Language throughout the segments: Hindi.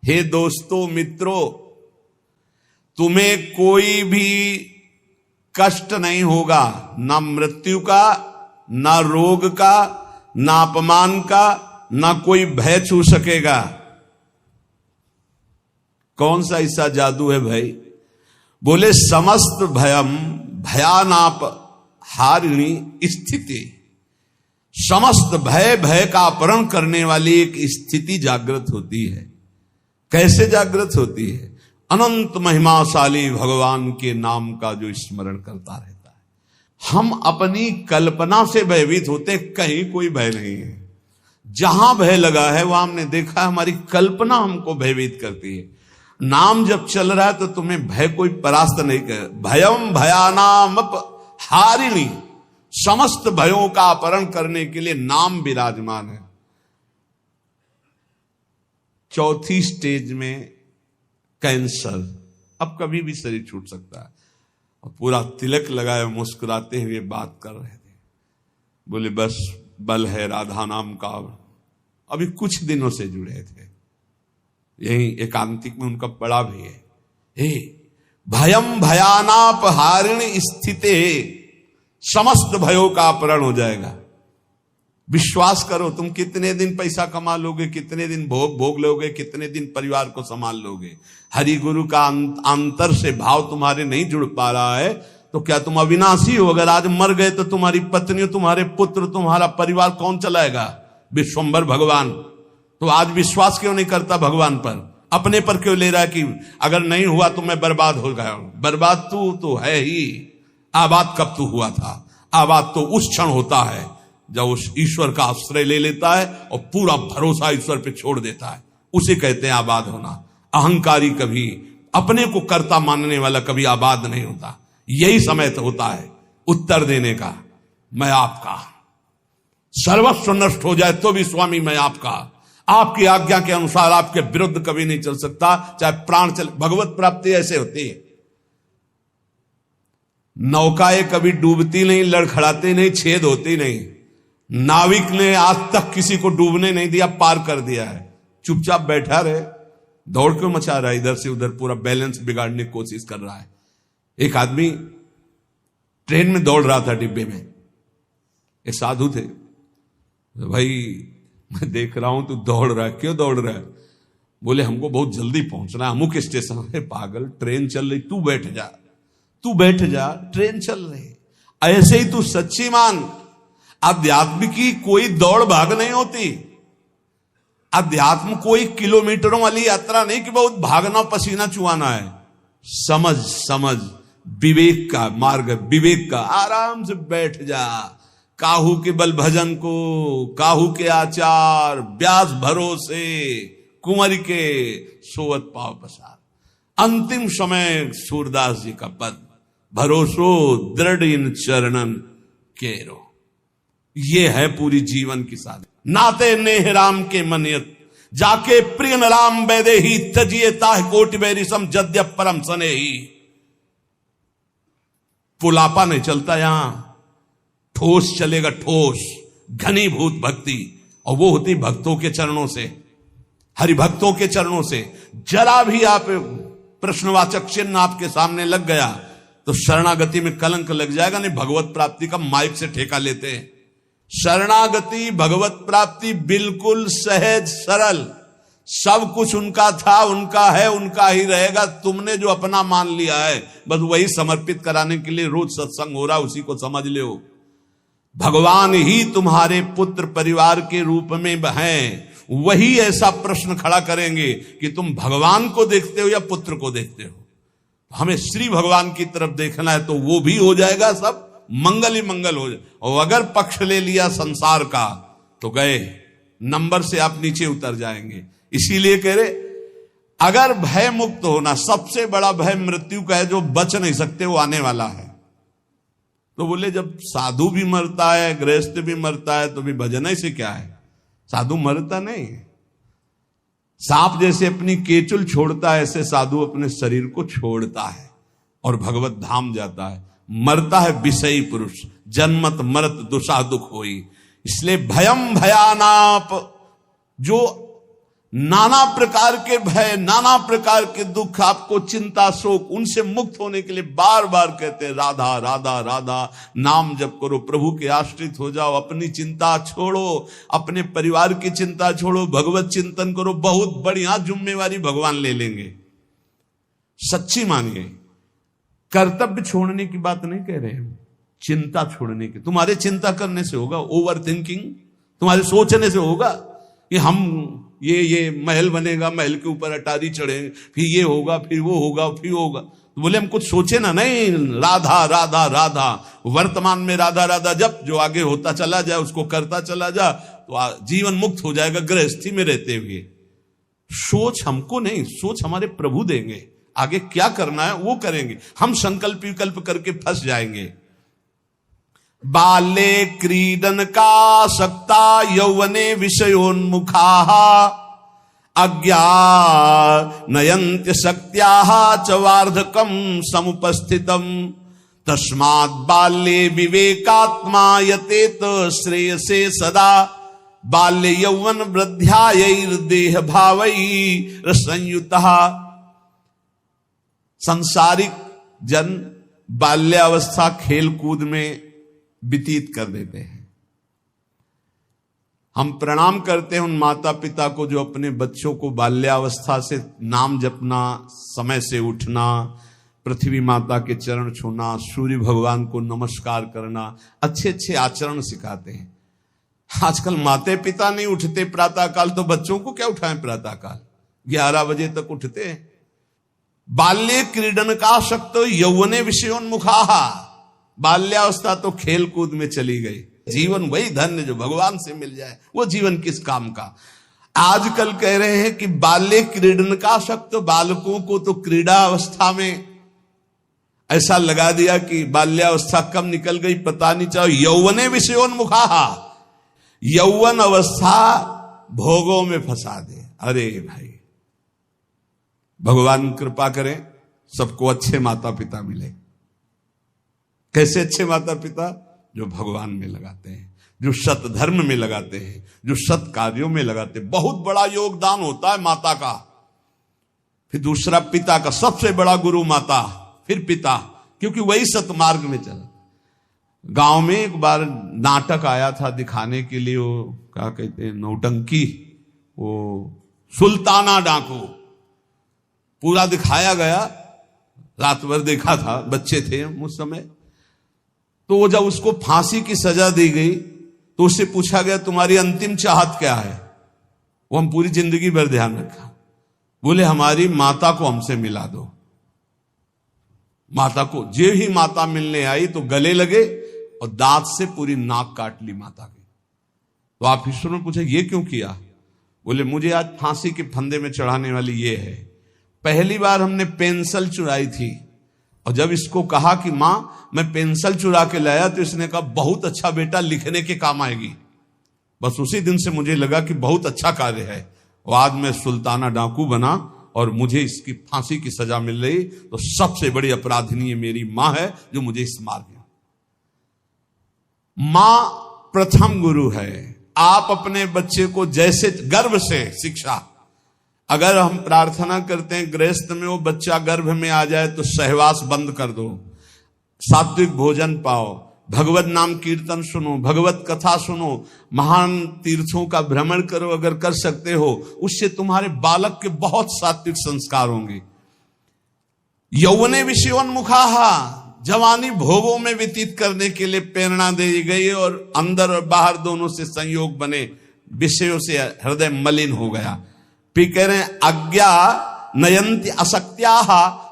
हे दोस्तों मित्रों, तुम्हें कोई भी कष्ट नहीं होगा, ना मृत्यु का, ना रोग का, ना अपमान का, ना कोई भय छू सकेगा। कौन सा ऐसा जादू है भाई? बोले समस्त भयम भयानाप हारिणी स्थिति। समस्त भय का अपहरण करने वाली एक स्थिति जागृत होती है। कैसे जागृत होती है? अनंत महिमाशाली भगवान के नाम का जो स्मरण करता रहता है। हम अपनी कल्पना से भयभीत होते, कहीं कोई भय नहीं है। जहां भय लगा है वहां हमने देखा है हमारी कल्पना हमको भयभीत करती है। नाम जब चल रहा है तो तुम्हें भय कोई परास्त नहीं कर। भयम भयानाम हारिणी, समस्त भयों का अपहरण करने के लिए नाम विराजमान है। चौथी स्टेज में कैंसर, अब कभी भी शरीर छूट सकता है। और पूरा तिलक लगाए मुस्कुराते हुए बात कर रहे थे। बोले बस बल है राधा नाम का। अभी कुछ दिनों से जुड़े थे, यही एकांतिक में उनका पड़ा भी है। हे भयम भयानाप हारिणी स्थिते, समस्त भयों का अपहरण हो जाएगा। विश्वास करो, तुम कितने दिन पैसा कमा लोगे, कितने दिन भोग लोगे, कितने दिन परिवार को संभाल लोगे। हरि गुरु का अंतर से भाव तुम्हारे नहीं जुड़ पा रहा है तो क्या तुम अविनाशी हो? अगर आज मर गए तो तुम्हारी पत्नी, तुम्हारे पुत्र, तुम्हारा परिवार कौन चलाएगा? विश्वंभर भगवान। तो आज विश्वास क्यों नहीं करता भगवान पर? अपने पर क्यों ले रहा है कि अगर नहीं हुआ तो मैं बर्बाद हो गया? बर्बाद तू तो है ही। आबाद कब तू हुआ था? आबाद तो उस क्षण होता है जब उस ईश्वर का आश्रय ले लेता है और पूरा भरोसा ईश्वर पे छोड़ देता है। उसे कहते हैं आबाद होना। अहंकारी कभी, अपने को कर्ता मानने वाला कभी आबाद नहीं होता। यही समय तो होता है उत्तर देने का। मैं आपका, सर्वस्व नष्ट हो जाए तो भी स्वामी मैं आपका। आपकी आज्ञा के अनुसार आपके विरुद्ध कभी नहीं चल सकता, चाहे प्राण चले। भगवत प्राप्ति ऐसे होती है। नौकाएं कभी डूबती नहीं, लड़खड़ाती नहीं, छेद होती नहीं। नाविक ने आज तक किसी को डूबने नहीं दिया, पार कर दिया है। चुपचाप बैठा रहे, दौड़ क्यों मचा रहा है इधर से उधर? पूरा बैलेंस बिगाड़ने की कोशिश कर रहा है। एक आदमी ट्रेन में दौड़ रहा था, डिब्बे में। एक साधु थे। भाई मैं देख रहा हूं तू दौड़ रहा है, क्यों दौड़ रहा है? बोले हमको बहुत जल्दी पहुंचना है अमुक स्टेशन। है पागल, ट्रेन चल रही, तू बैठ जा, तू बैठ जा, ट्रेन चल रही। ऐसे ही तू सच्ची मान, अध्यात्म की कोई दौड़ भाग नहीं होती। अध्यात्म कोई किलोमीटरों वाली यात्रा नहीं कि बहुत भागना पसीना चुआना है। समझ समझ, विवेक का मार्ग, विवेक का। आराम से बैठ जा। काहू के बल भजन को, काहू के आचार, ब्यास भरोसे, कुंवर के सोवत पाव पसार। अंतिम समय सूरदास जी का पद, भरोसो दृढ़ इन चरणन केरो। ये है पूरी जीवन की साधना। नाते नेह राम के मनियत, जाके प्रिय न राम वैदे ही, तजिए ताह कोटि बैरिसम जद्यप परम सने ही। पुलापा नहीं चलता यहां, ठोस चलेगा, ठोस घनीभूत भक्ति। और वो होती भक्तों के चरणों से, हरिभक्तों के चरणों से। जरा भी आप प्रश्नवाचक चिन्ह आपके सामने लग गया तो शरणागति में कलंक लग जाएगा। नहीं, भगवत प्राप्ति का माइक से ठेका लेते हैं। शरणागति, भगवत प्राप्ति बिल्कुल सहज सरल। सब कुछ उनका था, उनका है, उनका ही रहेगा। तुमने जो अपना मान लिया है बस वही समर्पित कराने के लिए रोज सत्संग हो रहा, उसी को समझ लो। भगवान ही तुम्हारे पुत्र परिवार के रूप में हैं। वही ऐसा प्रश्न खड़ा करेंगे कि तुम भगवान को देखते हो या पुत्र को देखते हो। हमें श्री भगवान की तरफ देखना है तो वो भी हो जाएगा, सब मंगल ही मंगल हो जाए। और अगर पक्ष ले लिया संसार का तो गए, नंबर से आप नीचे उतर जाएंगे। इसीलिए कह रहे, अगर भय मुक्त होना, सबसे बड़ा भय मृत्यु का है, जो बच नहीं सकते, वो आने वाला है। तो बोले जब साधु भी मरता है, गृहस्थ भी मरता है, तो भी भजन से क्या है? साधु मरता नहीं। सांप जैसे अपनी केचुल छोड़ता है, ऐसे साधु अपने शरीर को छोड़ता है और भगवत धाम जाता है। मरता है विषयी पुरुष, जन्मत मरत दुषा दुख होई। इसलिए भयम भयानाप, जो नाना प्रकार के भय, नाना प्रकार के दुख, आपको चिंता शोक, उनसे मुक्त होने के लिए बार बार कहते हैं राधा राधा राधा। नाम जप करो, प्रभु के आश्रित हो जाओ, अपनी चिंता छोड़ो, अपने परिवार की चिंता छोड़ो, भगवत चिंतन करो। बहुत बढ़िया जिम्मेवारी भगवान ले लेंगे, सच्ची मानिए। कर्तव्य छोड़ने की बात नहीं कह रहे हैं, चिंता छोड़ने की। तुम्हारे चिंता करने से होगा, ओवर थिंकिंग तुम्हारे सोचने से होगा कि हम ये महल बनेगा, महल के ऊपर अटारी चढ़ेंगे, फिर ये होगा, फिर वो होगा, फिर होगा। तो बोले हम कुछ सोचे ना, नहीं, राधा राधा राधा। वर्तमान में राधा राधा जब जो आगे होता चला जाए उसको करता चला जा, तो जीवन मुक्त हो जाएगा गृहस्थी में रहते हुए। सोच हमको नहीं, सोच हमारे प्रभु देंगे, आगे क्या करना है वो करेंगे। हम संकल्प विकल्प करके फंस जाएंगे। बाले क्रीडन का सक्ता यौवने विषयोन्मुखा अज्ञानयन्त्य शक्त्याः च वार्धकम समुपस्थितम तस्मात् बाल्ये विवेकात्मा यतेत श्रेयसे सदा बाल्य यौवन वृद्ध्यायैर्देह भावैर संयुतः। सांसारिक जन बाल्यावस्था खेल कूद में व्यतीत कर देते हैं। हम प्रणाम करते हैं उन माता पिता को जो अपने बच्चों को बाल्यावस्था से नाम जपना, समय से उठना, पृथ्वी माता के चरण छूना, सूर्य भगवान को नमस्कार करना, अच्छे अच्छे आचरण सिखाते हैं। आजकल माता पिता नहीं उठते प्रातःकाल, तो बच्चों को क्या उठाएं प्रातःकाल? 11 बजे तक उठते हैं। बाल्ये क्रीडन का शक्त यौवने विषयोन्मुखा। बाल्यावस्था तो खेल कूद में चली गई। जीवन वही धन्य जो भगवान से मिल जाए, वो जीवन किस काम का। आजकल कह रहे हैं कि बाल्य क्रीडन का शक्त, बालकों को तो क्रीड़ा अवस्था में ऐसा लगा दिया कि बाल्यावस्था कब निकल गई पता नहीं चला। यौवने विषयोन्मुखा, यौवन अवस्था भोगों में फंसा दे। अरे भाई, भगवान कृपा करें सबको अच्छे माता पिता मिले। कैसे अच्छे माता पिता? जो भगवान में लगाते हैं, जो सत धर्म में लगाते हैं, जो सत कार्यों में लगाते हैं। बहुत बड़ा योगदान होता है माता का। फिर दूसरा पिता का, सबसे बड़ा गुरु माता, फिर पिता, क्योंकि वही सतमार्ग में चला। गांव में एक बार नाटक आया था दिखाने के लिए, वो क्या कहते हैं, नौटंकी, वो सुल्ताना डाकू, पूरा दिखाया गया। रात भर देखा था, बच्चे थे उस समय। तो वो जब उसको फांसी की सजा दी गई तो उससे पूछा गया तुम्हारी अंतिम चाहत क्या है? वो हम पूरी जिंदगी भर ध्यान रखा, बोले हमारी माता को हमसे मिला दो। माता को, जे ही माता मिलने आई तो गले लगे और दांत से पूरी नाक काट ली माता की। तो आप ईश्वर ने पूछा ये क्यों किया? बोले मुझे आज फांसी के फंदे में चढ़ाने वाली ये है। पहली बार हमने पेंसिल चुराई थी, और जब इसको कहा कि मां मैं पेंसिल चुरा के लाया, तो इसने कहा बहुत अच्छा बेटा, लिखने के काम आएगी। बस उसी दिन से मुझे लगा कि बहुत अच्छा कार्य है। और आज मैं सुल्ताना डाकू बना और मुझे इसकी फांसी की सजा मिल रही, तो सबसे बड़ी अपराधिनी मेरी मां है जो मुझे इस मार गया। मां प्रथम गुरु है। आप अपने बच्चे को जैसे गर्भ से शिक्षा, अगर हम प्रार्थना करते हैं गृहस्थ में वो बच्चा गर्भ में आ जाए तो सहवास बंद कर दो, सात्विक भोजन पाओ, भगवत नाम कीर्तन सुनो, भगवत कथा सुनो, महान तीर्थों का भ्रमण करो अगर कर सकते हो, उससे तुम्हारे बालक के बहुत सात्विक संस्कार होंगे। यौवने विषयोन्मुखा, जवानी भोगों में व्यतीत करने के लिए प्रेरणा दी गई, और अंदर और बाहर दोनों से संयोग बने, विषयों से हृदय मलिन हो गया। फिर कह रहे हैं अज्ञा नयंती असक्त्या,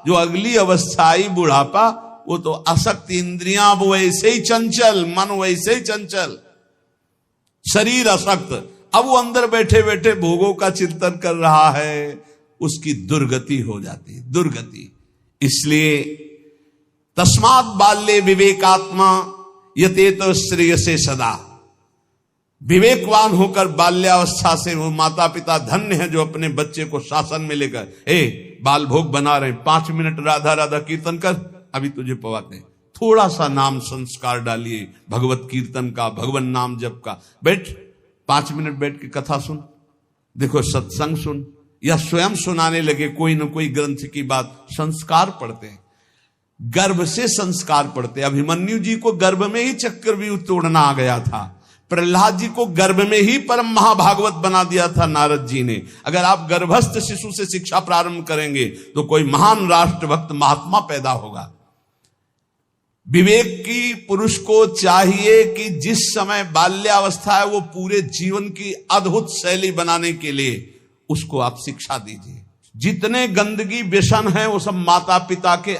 जो अगली अवस्था आई बुढ़ापा, वो तो असक्त, इंद्रियां वैसे ही चंचल, मन वैसे ही चंचल, शरीर असक्त। अब वो अंदर बैठे बैठे भोगों का चिंतन कर रहा है, उसकी दुर्गति हो जाती, दुर्गति। इसलिए तस्मात् बाल्ये विवेकात्मा यतेत श्रेयसे सदा। विवेकवान होकर बाल्यावस्था से वो माता पिता धन्य है जो अपने बच्चे को शासन में लेकर, बाल भोग बना रहे, 5 मिनट राधा राधा कीर्तन कर, अभी तुझे पवाते हैं। थोड़ा सा नाम संस्कार डालिए, भगवत कीर्तन का, भगवान नाम जप का। बैठ 5 मिनट बैठ के कथा सुन, देखो सत्संग सुन या स्वयं सुनाने लगे कोई न कोई ग्रंथ की बात, संस्कार पढ़ते हैं, गर्भ से संस्कार पढ़ते। अभिमन्यु जी को गर्भ में ही चक्रव्यूह तोड़ना आ गया था, प्रहलाद जी को गर्भ में ही परम महाभागवत बना दिया था नारद जी ने। अगर आप गर्भस्थ शिशु से शिक्षा प्रारंभ करेंगे तो कोई महान राष्ट्रभक्त महात्मा पैदा होगा। विवेक की पुरुष को चाहिए कि जिस समय बाल्यावस्था है वो पूरे जीवन की अद्भुत शैली बनाने के लिए उसको आप शिक्षा दीजिए। जितने गंदगी व्यसन है वो सब माता पिता के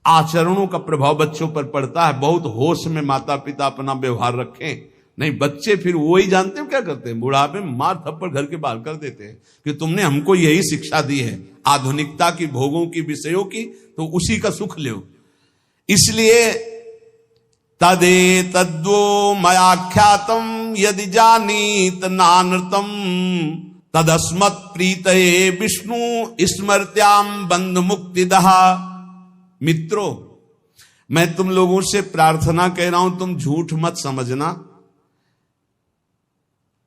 आचरणों का प्रभाव बच्चों पर पड़ता है। बहुत होश में माता पिता अपना व्यवहार रखें, नहीं बच्चे फिर वो ही जानते हैं क्या करते हैं, बुढ़ापे में मार थप्पड़ घर के बाहर कर देते हैं कि तुमने हमको यही शिक्षा दी है आधुनिकता की, भोगों की, विषयों की, तो उसी का सुख लो। इसलिए तदे तद्वो मयाख्यातम यदि जानीत नानृतम तदस्मत् प्रीतये विष्णु स्मृत्याम बंध मुक्तिदहा। मित्रों, मैं तुम लोगों से प्रार्थना कह रहा हूं, तुम झूठ मत समझना।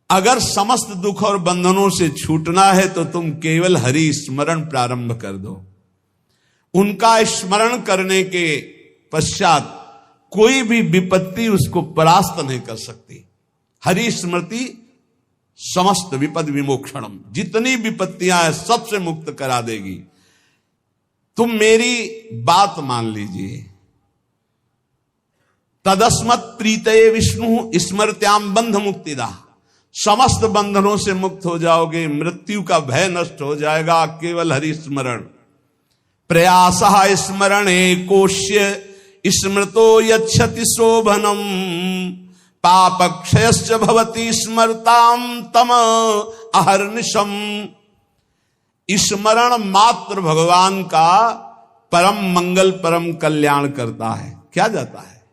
अगर समस्त दुख और बंधनों से छूटना है तो तुम केवल हरि स्मरण प्रारंभ कर दो। उनका स्मरण करने के पश्चात कोई भी विपत्ति उसको परास्त नहीं कर सकती। हरि स्मृति समस्त विपद विमोक्षणम, जितनी विपत्तियां हैं सबसे मुक्त करा देगी। तुम मेरी बात मान लीजिए। तदस्मत् प्रीतये विष्णु स्मृत्याम बंध मुक्तिदा, समस्त बंधनों से मुक्त हो जाओगे, मृत्यु का भय नष्ट हो जाएगा, केवल हरि स्मरण। प्रयासः स्मरणे कोश्य स्मृतो यच्छति शोभनम पापक्षयश्च भवति स्मरताम तम अहर्निशम। स्मरण मात्र भगवान का परम मंगल परम कल्याण करता है। क्या जाता है?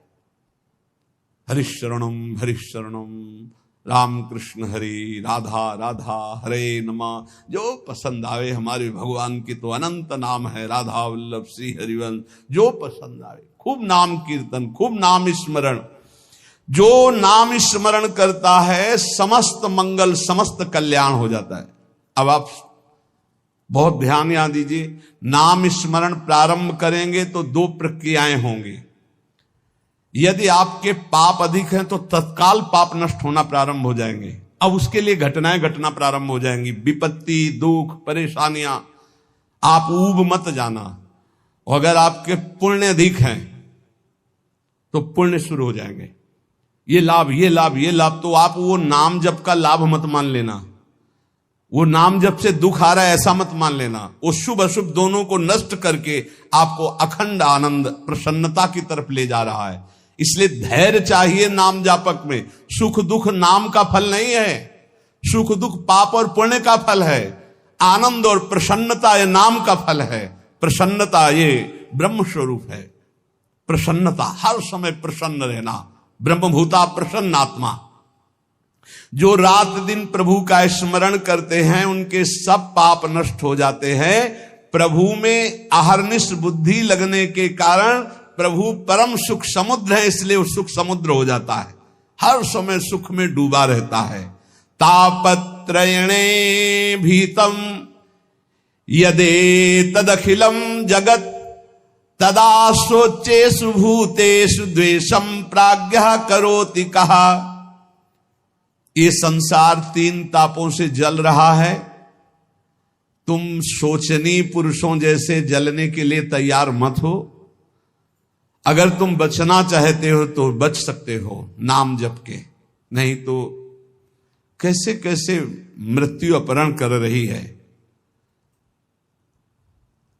हरिशरणम हरिशरणम, राम कृष्ण हरि, राधा राधा हरे नमः। जो पसंद आवे, हमारे भगवान की तो अनंत नाम है, राधा वल्लभ श्री हरिवंश, जो पसंद आवे। खूब नाम कीर्तन, खूब नाम स्मरण। जो नाम स्मरण करता है समस्त मंगल समस्त कल्याण हो जाता है। अब आप बहुत ध्यान यहां दीजिए, नाम स्मरण प्रारंभ करेंगे तो दो प्रक्रियाएं होंगी। यदि आपके पाप अधिक हैं तो तत्काल पाप नष्ट होना प्रारंभ हो जाएंगे। अब उसके लिए घटनाएं घटना प्रारंभ हो जाएंगी, विपत्ति, दुख, परेशानियां। आप ऊब मत जाना। और अगर आपके पुण्य अधिक हैं तो पुण्य शुरू हो जाएंगे। ये लाभ, ये लाभ, ये लाभ। तो आप वो नाम जप का लाभ मत मान लेना। वो नाम जप से दुख आ रहा है ऐसा मत मान लेना। वो शुभ अशुभ दोनों को नष्ट करके आपको अखंड आनंद प्रसन्नता की तरफ ले जा रहा है। इसलिए धैर्य चाहिए नाम जापक में। सुख दुख नाम का फल नहीं है, सुख दुख पाप और पुण्य का फल है। आनंद और प्रसन्नता ये नाम का फल है। प्रसन्नता ये ब्रह्म स्वरूप है। प्रसन्नता, हर समय प्रसन्न रहना, ब्रह्मभूता प्रसन्न आत्मा। जो रात दिन प्रभु का स्मरण करते हैं उनके सब पाप नष्ट हो जाते हैं। प्रभु में अहर्निश बुद्धि लगने के कारण प्रभु परम सुख समुद्र है, इसलिए वो सुख समुद्र हो जाता है। हर समय सुख में डूबा रहता है। तापत्रयणे भीतम यदे तदखिलम जगत तदा सोचेषु भूतेषु द्वेषम प्राज्ञः करोति कहा। ये संसार तीन तापों से जल रहा है। तुम शोचनीय पुरुषों जैसे जलने के लिए तैयार मत हो। अगर तुम बचना चाहते हो तो बच सकते हो नाम जप के, नहीं तो कैसे कैसे मृत्यु अपहरण कर रही है।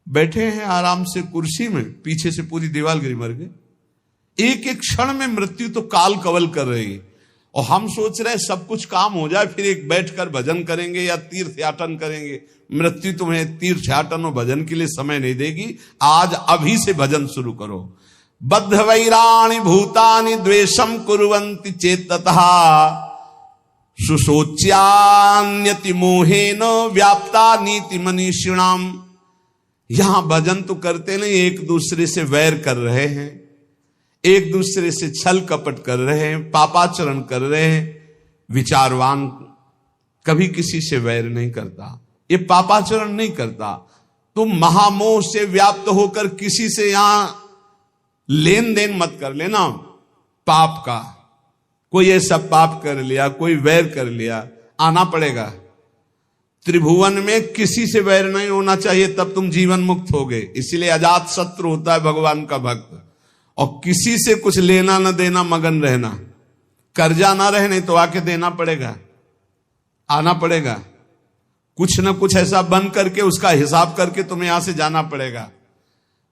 बैठे हैं आराम से कुर्सी में, पीछे से पूरी दीवार गिरी, मर गए। एक एक क्षण में मृत्यु तो काल कवल कर रही है। और हम सोच रहे हैं सब कुछ काम हो जाए फिर एक बैठकर भजन करेंगे या तीर्थयाटन करेंगे। मृत्यु तुम्हें तीर्थयाटन और भजन के लिए समय नहीं देगी। आज अभी से भजन शुरू करो। बद्ध वैराणि भूतानि द्वेषम कुर्वन्ति चेततः सुशोच्यान्यति मोहेन व्याप्ता नीति मनीषिणाम। यहां भजन तो करते नहीं, एक दूसरे से वैर कर रहे हैं, एक दूसरे से छल कपट कर रहे हैं, पापाचरण कर रहे हैं। विचारवान कभी किसी से वैर नहीं करता, ये पापाचरण नहीं करता, तुम महामोह से व्याप्त होकर किसी से यहां लेन देन मत कर लेना पाप का। कोई ऐसा पाप कर लिया, कोई वैर कर लिया, आना पड़ेगा। त्रिभुवन में किसी से वैर नहीं होना चाहिए, तब तुम जीवन मुक्त होगे। इसलिए अजात शत्रु होता है भगवान का भक्त। और किसी से कुछ लेना न देना, मगन रहना, कर्जा ना रहे, नहीं तो आके देना पड़ेगा, आना पड़ेगा। कुछ न कुछ ऐसा बन करके उसका हिसाब करके तुम्हें यहां से जाना पड़ेगा।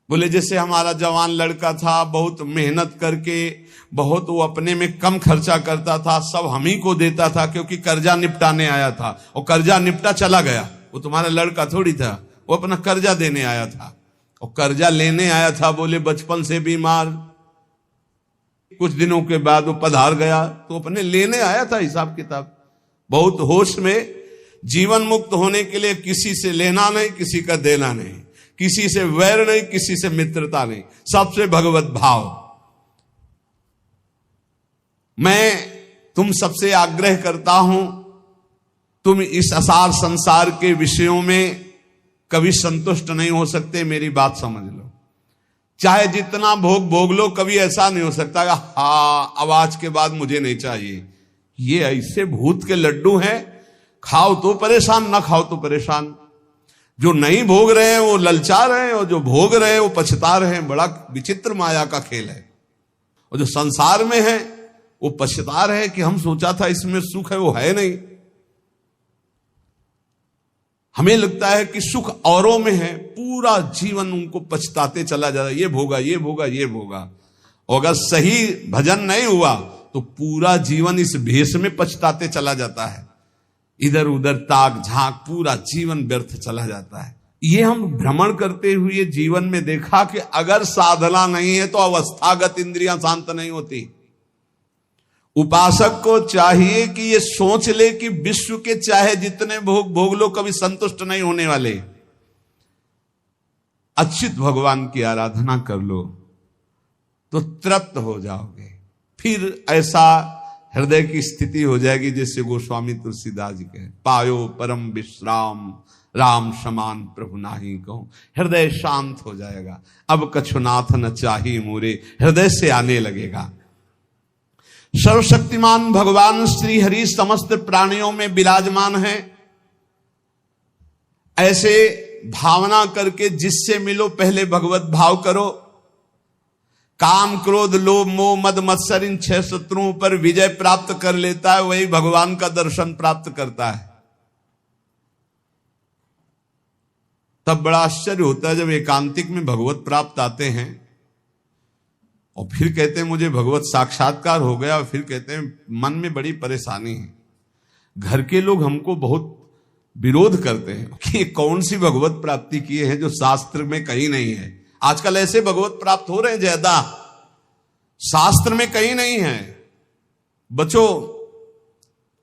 बोले जैसे हमारा जवान लड़का था, बहुत मेहनत करके, बहुत वो अपने में कम खर्चा करता था, सब हम ही को देता था क्योंकि कर्जा निपटाने आया था, और कर्जा निपटा चला गया। वो तुम्हारा लड़का थोड़ी था, वो अपना कर्जा देने आया था और कर्जा लेने आया था। बोले बचपन से बीमार, कुछ दिनों के बाद वो पधार गया, तो अपने लेने आया था हिसाब किताब। बहुत होश में, जीवन मुक्त होने के लिए किसी से लेना नहीं, किसी का देना नहीं, किसी से वैर नहीं, किसी से मित्रता नहीं, सबसे भगवत भाव। मैं तुम सबसे आग्रह करता हूं, तुम इस असार संसार के विषयों में कभी संतुष्ट नहीं हो सकते, मेरी बात समझ लो। चाहे जितना भोग भोग लो, कभी ऐसा नहीं हो सकता हाँ अब आज के बाद मुझे नहीं चाहिए। ये ऐसे भूत के लड्डू हैं, खाओ तो परेशान, ना खाओ तो परेशान। जो नहीं भोग रहे हैं वो ललचा रहे हैं, और जो भोग रहे हैं वो पछता रहे हैं। बड़ा विचित्र माया का खेल है। और जो संसार में है वो पछता रहे कि हम सोचा था इसमें सुख है, वो है नहीं। हमें लगता है कि सुख औरों में है, पूरा जीवन उनको पछताते चला जाता है, ये भोगा, ये भोगा, ये भोगा। और अगर सही भजन नहीं हुआ तो पूरा जीवन इस भेष में पछताते चला जाता है, इधर उधर ताक झांक, पूरा जीवन व्यर्थ चला जाता है। ये हम भ्रमण करते हुए जीवन में देखा कि अगर साधना नहीं है तो अवस्थागत इंद्रियां शांत नहीं होती। उपासक को चाहिए कि ये सोच ले कि विश्व के चाहे जितने भोग भोग लो, कभी संतुष्ट नहीं होने वाले। अच्युत भगवान की आराधना कर लो तो तृप्त हो जाओगे। फिर ऐसा हृदय की स्थिति हो जाएगी जैसे गोस्वामी तुलसीदास जी कहे, पायो परम विश्राम राम समान प्रभु नाही कहूं। हृदय शांत हो जाएगा। अब कछुनाथ न चाही मोरे, हृदय से आने लगेगा। सर्वशक्तिमान भगवान श्री हरि समस्त प्राणियों में विराजमान है। ऐसे भावना करके जिससे मिलो पहले भगवत भाव करो। काम क्रोध लोभ मोह मद मत्सर इन 6 शत्रुओं पर विजय प्राप्त कर लेता है, वही भगवान का दर्शन प्राप्त करता है। तब बड़ा आश्चर्य होता है जब एकांतिक में भगवत प्राप्त आते हैं और फिर कहते हैं मुझे भगवत साक्षात्कार हो गया, और फिर कहते हैं मन में बड़ी परेशानी है। घर के लोग हमको बहुत विरोध करते हैं कि ये कौन सी भगवत प्राप्ति किए हैं जो शास्त्र में कहीं नहीं है। आजकल ऐसे भगवत प्राप्त हो रहे हैं ज्यादा, शास्त्र में कहीं नहीं है। बच्चों,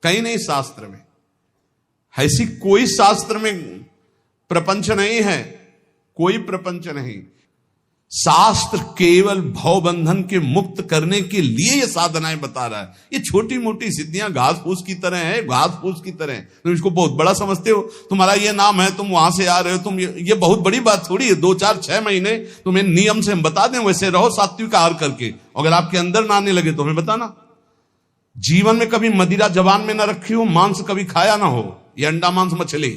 कहीं नहीं शास्त्र में, ऐसी कोई शास्त्र में प्रपंच नहीं है, कोई प्रपंच नहीं। शास्त्र केवल भव बंधन के मुक्त करने के लिए ये साधनाएं बता रहा है। ये छोटी मोटी सिद्धियां घास फूस की तरह है, घास फूस की तरह। तुम इसको बहुत बड़ा समझते हो, तुम्हारा ये नाम है, तुम वहां से आ रहे हो, तुम ये बहुत बड़ी बात थोड़ी है। 2 4 6 महीने तुम्हें नियम से हम बता दें, वैसे रहो सात्विक आहार करके। अगर आपके अंदर ना आने लगे तो हमें बताना। जीवन में कभी मदिरा जबान में ना रखी हो, मांस कभी खाया ना हो, ये अंडा मांस मछली,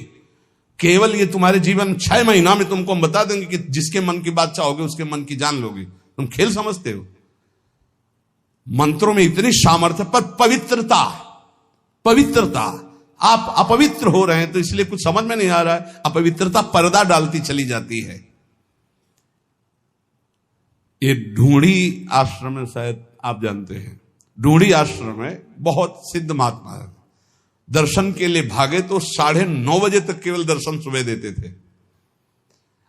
केवल ये तुम्हारे जीवन 6 महीना में तुमको हम बता देंगे कि जिसके मन की बात चाहोगे उसके मन की जान लोगे। तुम खेल समझते हो? मंत्रों में इतनी सामर्थ्य, पर पवित्रता, पवित्रता, आप अपवित्र हो रहे हैं तो इसलिए कुछ समझ में नहीं आ रहा है। अपवित्रता पर्दा डालती चली जाती है। ये ढूंढी आश्रम में, शायद आप जानते हैं, ढूंढी आश्रम में बहुत सिद्ध महात्मा है। दर्शन के लिए भागे तो 9:30 बजे तक केवल दर्शन सुबह देते थे।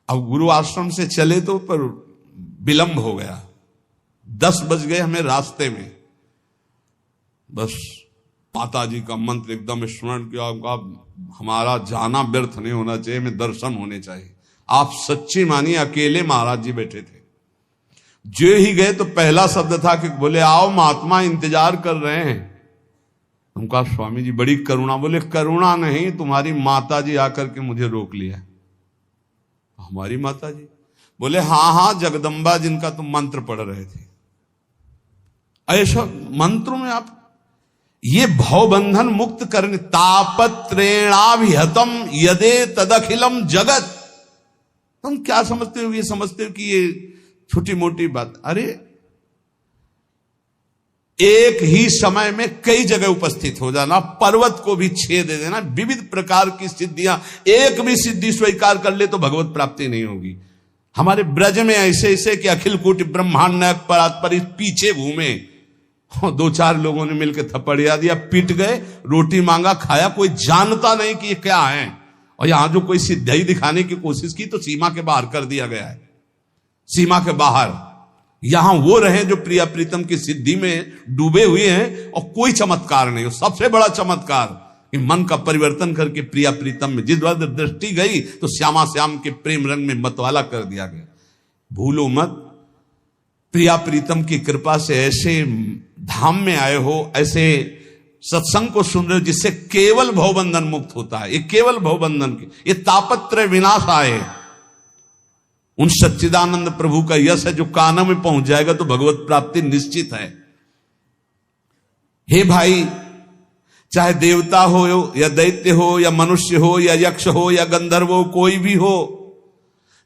अब गुरु आश्रम से चले तो पर विलंब हो गया, 10 बज गए हमें रास्ते में। बस माता जी का मंत्र एकदम स्मरण किया, हमारा जाना व्यर्थ नहीं होना चाहिए, हमें दर्शन होने चाहिए। आप सच्ची मानिए, अकेले महाराज जी बैठे थे। जो ही गए तो पहला शब्द था कि बोले आओ महात्मा इंतजार कर रहे हैं। हम कहा स्वामी जी बड़ी करुणा। बोले करुणा नहीं, तुम्हारी माता जी आकर के मुझे रोक लिया। हमारी माता जी? बोले हाँ हाँ, जगदम्बा जिनका तुम मंत्र पढ़ रहे थे। ऐसा मंत्रों में आप ये भवबंधन मुक्त करने, तापत्रेणाभिहतम यदे तदखिलम जगत। तुम क्या समझते हो? ये समझते हो कि ये छोटी मोटी बात? अरे एक ही समय में कई जगह उपस्थित हो जाना, पर्वत को भी छेद दे देना, विविध प्रकार की सिद्धियां, एक भी सिद्धि स्वीकार कर ले तो भगवत प्राप्ति नहीं होगी। हमारे ब्रज में ऐसे ऐसे कि अखिल कोटि ब्रह्मांड नायक पर पीछे घूमे, 2-4 लोगों ने मिलकर थप्पड़िया दिया, पीट गए, रोटी मांगा, खाया, कोई जानता नहीं कि ये क्या है। और यहां जो कोई सिद्धि दिखाने की कोशिश की तो सीमा के बाहर कर दिया गया है, सीमा के बाहर। यहां वो रहे जो प्रिया प्रीतम की सिद्धि में डूबे हुए हैं और कोई चमत्कार नहीं। सबसे बड़ा चमत्कार कि मन का परिवर्तन करके प्रिया प्रीतम में जिस बार दृष्टि गई तो श्यामा श्याम के प्रेम रंग में मतवाला कर दिया गया। भूलो मत, प्रिया प्रीतम की कृपा से ऐसे धाम में आए हो, ऐसे सत्संग को सुन रहे हो जिससे केवल भवबंधन मुक्त होता है। ये केवल भवबंधन की, ये तापत्रय विनाश आए, उन सच्चिदानंद प्रभु का यश है जो काना में पहुंच जाएगा तो भगवत प्राप्ति निश्चित है। हे भाई, चाहे देवता हो या दैत्य हो या मनुष्य हो या यक्ष हो या गंधर्व हो, कोई भी हो,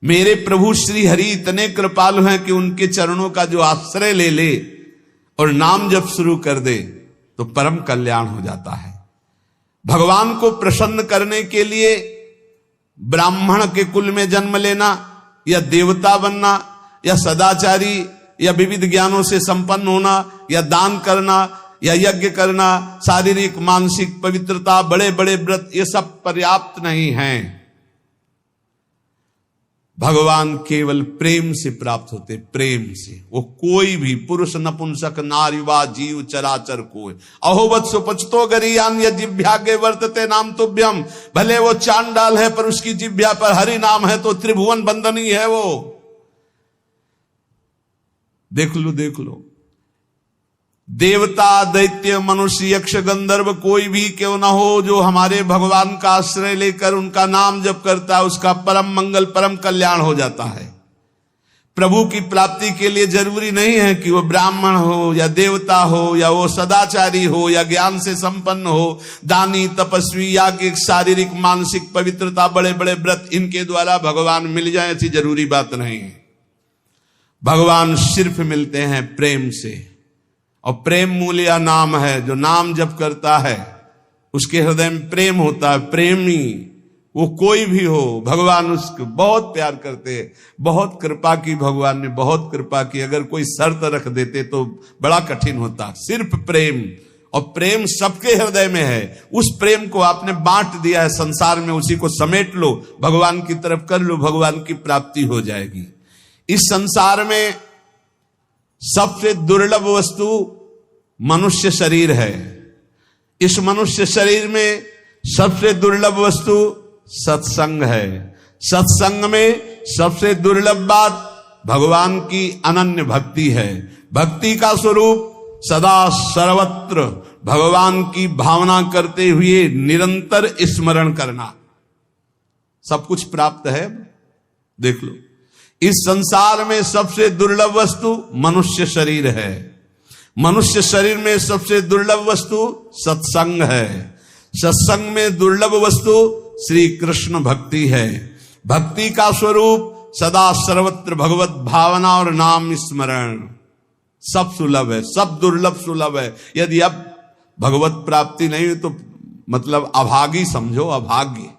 मेरे प्रभु श्री हरि इतने कृपालु हैं कि उनके चरणों का जो आश्रय ले ले और नाम जप शुरू कर दे तो परम कल्याण हो जाता है। भगवान को प्रसन्न करने के लिए ब्राह्मण के कुल में जन्म लेना या देवता बनना या सदाचारी या विविध ज्ञानों से संपन्न होना या दान करना या यज्ञ करना, शारीरिक मानसिक पवित्रता, बड़े बड़े व्रत, ये सब पर्याप्त नहीं हैं। भगवान केवल प्रेम से प्राप्त होते, प्रेम से। वो कोई भी पुरुष नपुंसक नारीवा जीव चराचर कोई अहोवत सुपचतो गरियान या जिभ्या के वर्तते नाम तुभ्यम। भले वो चांडाल है पर उसकी जिभ्या पर हरि नाम है तो त्रिभुवन बंदनी है वो। देख लो देख लो, देवता दैत्य मनुष्य यक्ष गंधर्व कोई भी क्यों ना हो, जो हमारे भगवान का आश्रय लेकर उनका नाम जप करता है उसका परम मंगल परम कल्याण हो जाता है। प्रभु की प्राप्ति के लिए जरूरी नहीं है कि वो ब्राह्मण हो या देवता हो या वो सदाचारी हो या ज्ञान से संपन्न हो, दानी तपस्वी या कि शारीरिक मानसिक पवित्रता, बड़े बड़े व्रत, इनके द्वारा भगवान मिल जाए ऐसी जरूरी बात नहीं है। भगवान सिर्फ मिलते हैं प्रेम से, और प्रेम मूल्य नाम है। जो नाम जप करता है उसके हृदय में प्रेम होता है। प्रेमी वो कोई भी हो, भगवान उसको बहुत प्यार करते हैं। बहुत कृपा की, भगवान ने बहुत कृपा की। अगर कोई शर्त रख देते तो बड़ा कठिन होता। सिर्फ प्रेम, और प्रेम सबके हृदय में है। उस प्रेम को आपने बांट दिया है संसार में, उसी को समेट लो, भगवान की तरफ कर लो, भगवान की प्राप्ति हो जाएगी। इस संसार में सबसे दुर्लभ वस्तु मनुष्य शरीर है। इस मनुष्य शरीर में सबसे दुर्लभ वस्तु सत्संग है। सत्संग में सबसे दुर्लभ बात भगवान की अनन्य भक्ति है। भक्ति का स्वरूप सदा सर्वत्र भगवान की भावना करते हुए निरंतर स्मरण करना। सब कुछ प्राप्त है। देख लो, इस संसार में सबसे दुर्लभ वस्तु मनुष्य शरीर है। मनुष्य शरीर में सबसे दुर्लभ वस्तु सत्संग है। सत्संग में दुर्लभ वस्तु श्री कृष्ण भक्ति है। भक्ति का स्वरूप सदा सर्वत्र भगवत भावना और नाम स्मरण। सब सुलभ है, सब दुर्लभ सुलभ है। यदि अब भगवत प्राप्ति नहीं तो मतलब अभागी समझो, अभाग्य।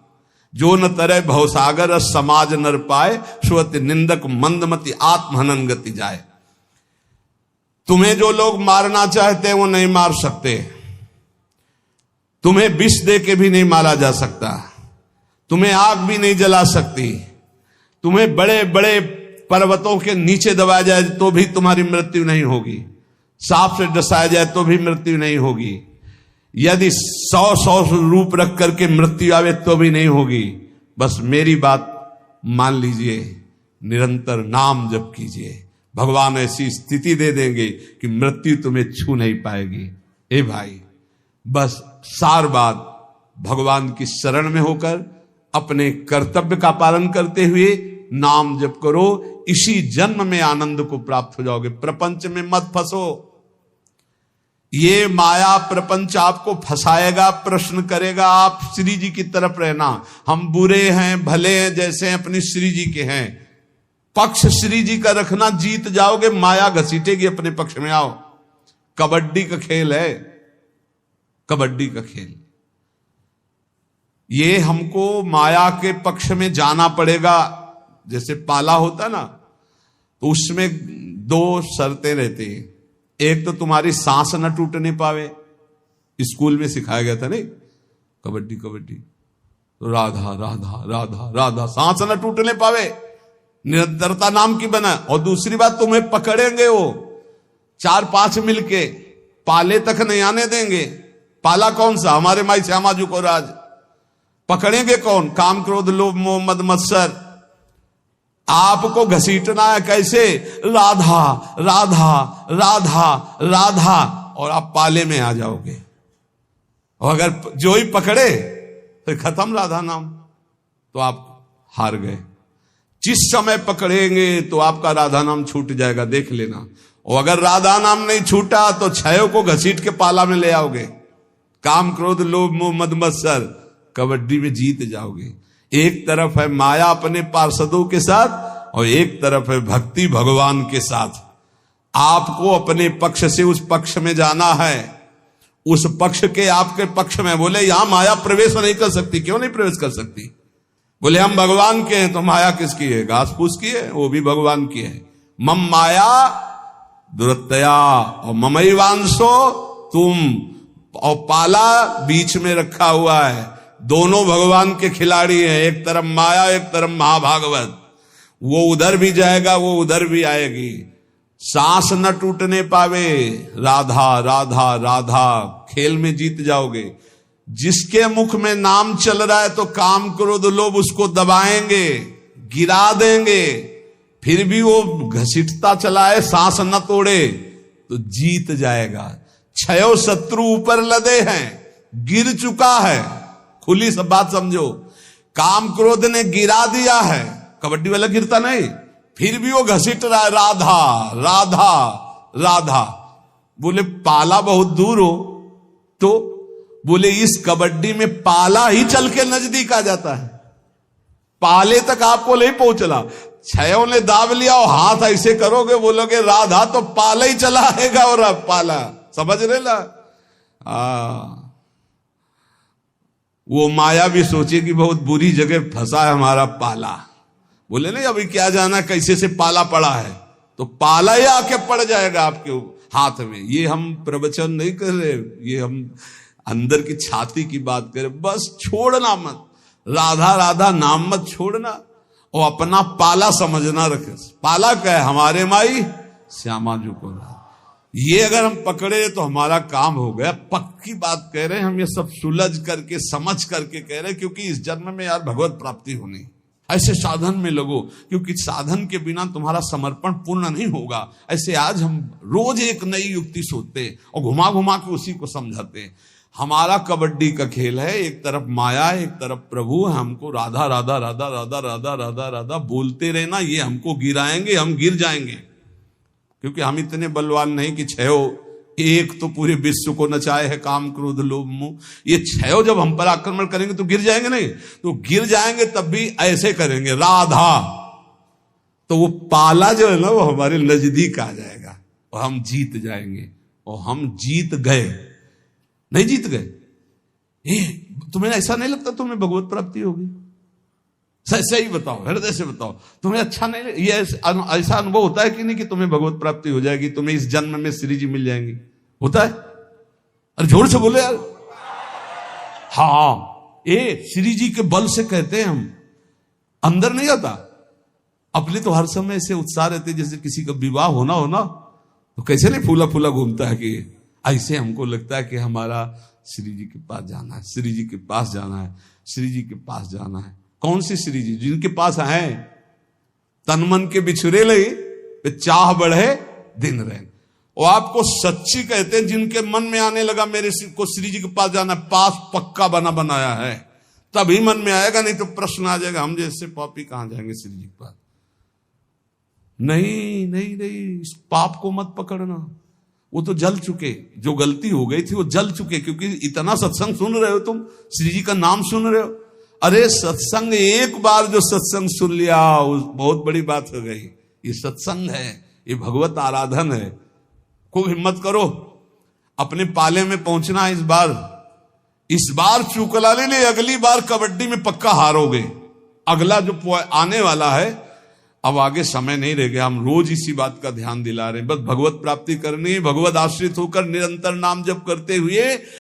जो न तरह भवसागर समाज नर पाए, स्वति निंदक मंदमति आत्महनन गति जाए। तुम्हें जो लोग मारना चाहते हैं वो नहीं मार सकते। तुम्हें विष दे के भी नहीं मारा जा सकता। तुम्हें आग भी नहीं जला सकती। तुम्हें बड़े बड़े पर्वतों के नीचे दबाया जाए तो भी तुम्हारी मृत्यु नहीं होगी। सांप से डसाया जाए तो भी मृत्यु नहीं होगी। यदि 100 रूप रख करके मृत्यु आवे तो भी नहीं होगी। बस मेरी बात मान लीजिए, निरंतर नाम जप कीजिए, भगवान ऐसी स्थिति दे देंगे कि मृत्यु तुम्हें छू नहीं पाएगी। ए भाई, बस सार बात भगवान की शरण में होकर अपने कर्तव्य का पालन करते हुए नाम जप करो, इसी जन्म में आनंद को प्राप्त हो जाओगे। प्रपंच में मत फंसो। ये माया प्रपंच आपको फंसाएगा, प्रश्न करेगा। आप श्री जी की तरफ रहना। हम बुरे हैं भले हैं जैसे अपनी श्री जी के हैं, पक्ष श्री जी का रखना, जीत जाओगे। माया घसीटेगी अपने पक्ष में। आओ, कबड्डी का खेल है, कबड्डी का खेल। ये हमको माया के पक्ष में जाना पड़ेगा। जैसे पाला होता ना, तो उसमें दो शर्तें रहती हैं। एक तो तुम्हारी सांस न टूटने पावे, स्कूल में सिखाया गया था नहीं, कबड्डी कबड्डी तो राधा राधा राधा राधा, सांस न टूटने पावे, निरंतरता नाम की बना। और दूसरी बात, तुम्हें पकड़ेंगे वो 4-5 मिलके, पाले तक नहीं आने देंगे। पाला कौन सा? हमारे माई श्यामा जी को राज। पकड़ेंगे कौन? काम क्रोध लोभ मोह मद मत्सर। आपको घसीटना है कैसे? राधा राधा राधा राधा, और आप पाले में आ जाओगे। और अगर जो ही पकड़े तो खत्म राधा नाम, तो आप हार गए। जिस समय पकड़ेंगे तो आपका राधा नाम छूट जाएगा, देख लेना। और अगर राधा नाम नहीं छूटा तो छयों को घसीट के पाला में ले आओगे। काम क्रोध लोभ मोह मद मत्सर, कबड्डी में जीत जाओगे। एक तरफ है माया अपने पार्षदों के साथ, और एक तरफ है भक्ति भगवान के साथ। आपको अपने पक्ष से उस पक्ष में जाना है, उस पक्ष के आपके पक्ष में। बोले यहां माया प्रवेश नहीं कर सकती। क्यों नहीं प्रवेश कर सकती? बोले हम भगवान के हैं। तो माया किसकी है? घास फूस की है, वो भी भगवान की है। मम माया दुरत्तया और ममैवांशो तुम, और पाला बीच में रखा हुआ है। दोनों भगवान के खिलाड़ी हैं, एक तरफ माया एक तरफ महाभागवत। वो उधर भी जाएगा, वो उधर भी आएगी। सांस न टूटने पावे, राधा राधा राधा, खेल में जीत जाओगे। जिसके मुख में नाम चल रहा है तो काम क्रोध लोभ उसको दबाएंगे, गिरा देंगे, फिर भी वो घसीटता चला है, सांस न तोड़े तो जीत जाएगा। छयो शत्रु ऊपर लदे हैं, गिर चुका है। खुली सब बात समझो। काम क्रोध ने गिरा दिया है, कबड्डी वाला गिरता नहीं, फिर भी वो घसीट रहा है, राधा राधा राधा। बोले पाला बहुत दूर हो, तो बोले इस कबड्डी में पाला ही चल के नजदीक आ जाता है। पाले तक आपको नहीं पहुंचला, छयों ने दाब लिया और हाथ ऐसे करोगे, बोलोगे राधा, तो पाला ही चला आएगा। और अब पाला समझ रहे ला? वो माया भी सोचेगी बहुत बुरी जगह फंसा है हमारा पाला। बोले नहीं अभी क्या जाना कैसे से पाला पड़ा है, तो पाला ही आके पड़ जाएगा आपके हाथ में। ये हम प्रवचन नहीं कर रहे, ये हम अंदर की छाती की बात करें। बस छोड़ना मत, राधा राधा नाम मत छोड़ना, और अपना पाला समझना रखे। पाला क्या है? हमारे माई श्यामा जी को राज। ये अगर हम पकड़े तो हमारा काम हो गया। पक्की बात कह रहे हैं हम, ये सब सुलझ करके समझ करके कह रहे हैं, क्योंकि इस जन्म में यार भगवत प्राप्ति होनी। ऐसे साधन में लगो, क्योंकि साधन के बिना तुम्हारा समर्पण पूर्ण नहीं होगा। ऐसे आज हम रोज एक नई युक्ति सोचते और घुमा घुमा के उसी को समझाते। हमारा कबड्डी का खेल है, एक तरफ माया एक तरफ प्रभु। हमको राधा राधा राधा राधा राधा राधा राधा बोलते रहना, ये हमको गिराएंगे, हम गिर जाएंगे। क्योंकि हम इतने बलवान नहीं कि छयो एक तो पूरे विश्व को नचाए है, काम क्रोध लोभ मोह। ये छयो जब हम पर आक्रमण करेंगे तो गिर जाएंगे नहीं, तो गिर जाएंगे तब भी ऐसे करेंगे राधा, तो वो पाला जो है ना वो हमारे नजदीक आ जाएगा और हम जीत जाएंगे। और हम जीत गए, नहीं जीत गए। तुम्हें ऐसा नहीं लगता तुम्हें भगवत प्राप्ति होगी? सही बताओ, हृदय से बताओ, तुम्हें अच्छा नहीं, ये ऐसा अनुभव होता है कि नहीं कि तुम्हें भगवत प्राप्ति हो जाएगी, तुम्हें इस जन्म में श्री जी मिल जाएंगी? होता है? अरे जोर से बोले यार। हाँ, श्री जी के बल से कहते हैं हम, अंदर नहीं आता। अपने तो हर समय ऐसे उत्साह रहते, जैसे किसी का विवाह होना तो कैसे नहीं फूला फूला घूमता है कि ऐसे हमको लगता है कि हमारा श्री जी के पास जाना है, श्री जी के पास जाना है, श्री जी के पास जाना है। कौन सी श्री जी? जिनके पास है तन मन के बिछुरे लई पे चाह बढ़े दिन रहे। और आपको सच्ची कहते हैं जिनके मन में आने लगा मेरे को श्री जी के पास जाना, पास पक्का बना बनाया है, तभी मन में आएगा, नहीं तो प्रश्न आ जाएगा हम जैसे पापी कहां जाएंगे श्री जी के पास। नहीं नहीं नहीं, इस पाप को मत पकड़ना, वो तो जल चुके, जो गलती हो गई थी वो जल चुके, क्योंकि इतना सत्संग सुन रहे हो तुम, श्री जी का नाम सुन रहे हो। अरे सत्संग, एक बार जो सत्संग सुन लिया बहुत बड़ी बात हो गई। ये सत्संग है, ये भगवत आराधन है। खूब हिम्मत करो, अपने पाले में पहुंचना है इस बार चूकला ले ले, अगली बार कबड्डी में पक्का हारोगे। अगला जो आने वाला है, अब आगे समय नहीं रह गया, हम रोज इसी बात का ध्यान दिला रहे हैं। बस भगवत प्राप्ति करनी है, भगवत आश्रित होकर निरंतर नाम जप करते हुए